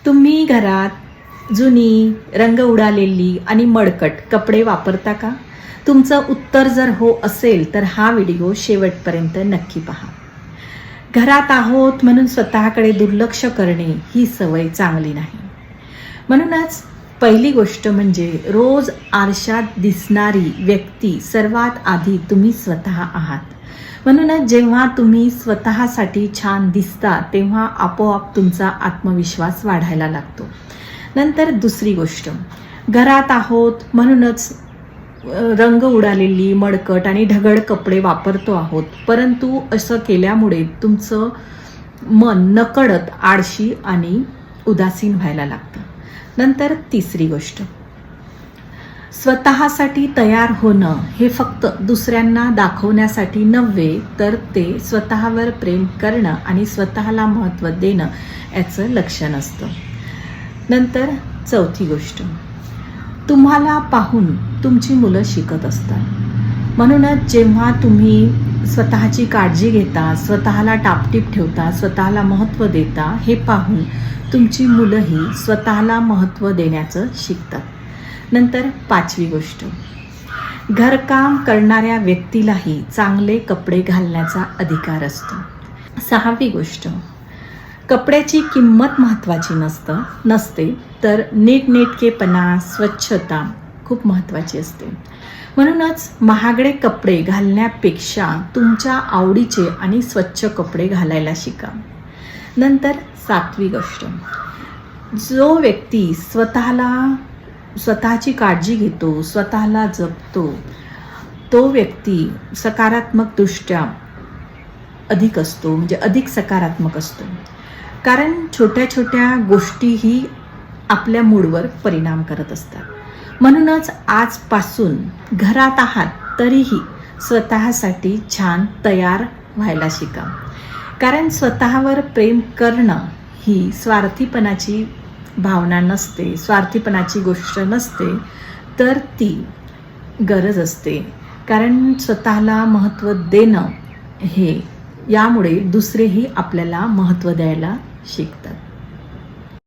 तुम्ही घरात जुनी, रंग उडालेली आणि मळकट कपडे वापरता का? तुमचं उत्तर जर हो असेल तर हा व्हिडिओ शेवटपर्यंत नक्की पहा. घरात आहोत म्हणून स्वतःकडे दुर्लक्ष करणे ही सवय चांगली नाही. म्हणूनच पहिली गोष्ट म्हणजे रोज आरशात दिसणारी व्यक्ती सर्वात आधी तुम्ही स्वतः आहात. म्हणूनच जेव्हा तुम्ही स्वतःसाठी छान दिसता तेव्हा आपोआप तुमचा आत्मविश्वास वाढायला लागतो. नंतर दुसरी गोष्ट, घरात आहोत म्हणूनच रंग उडालेली, मळकट आणि ढगळ कपडे वापरतो आहोत, परंतु असं केल्यामुळे तुमचं मन नकळत आळशी आणि उदासीन व्हायला लागतं. नंतर तिसरी गोष्ट, स्वतःसाठी तयार होणं हे फक्त दुसऱ्यांना दाखवण्यासाठी नव्हे, तर ते स्वतःवर प्रेम करणं आणि स्वतःला महत्त्व देणं याचं लक्षण असतं. नंतर चौथी गोष्ट, तुम्हाला पाहून तुमची मुलं शिकत असतात. म्हणूनच जेव्हा तुम्ही स्वतःची काळजी घेता, स्वतःला टापटीप ठेवता, स्वतःला महत्त्व देता, हे पाहून तुमची मुलंही स्वतःला महत्त्व देण्याचं शिकतात. नंतर पाचवी गोष्ट, घरकाम करणाऱ्या व्यक्तीलाही चांगले कपडे घालण्याचा अधिकार असतो. सहावी गोष्ट, कपड्याची किंमत महत्त्वाची नसते, तर नीटनेटकेपणा, स्वच्छता खूप महत्त्वाची असते. म्हणूनच महागडे कपडे घालण्यापेक्षा तुमच्या आवडीचे आणि स्वच्छ कपडे घालायला शिका. नंतर सातवी गोष्ट, जो व्यक्ती स्वतःची काळजी घेतो, स्वतःला जपतो, तो व्यक्ती सकारात्मकदृष्ट्या अधिक असतो, म्हणजे अधिक सकारात्मक असतो. कारण छोट्या छोट्या गोष्टीही आपल्या मूडवर परिणाम करत असतात. म्हणूनच आजपासून घरात आहात तरीही स्वतःसाठी छान तयार व्हायला शिका. कारण स्वतःवर प्रेम करणं ही स्वार्थीपणाची भावना नसते, स्वार्थीपणाची गोष्ट नसते, तर ती गरज असते. कारण स्वतःला महत्त्व देणं हे यामुळे दुसरेही आपल्याला महत्त्व द्यायला शिकतात.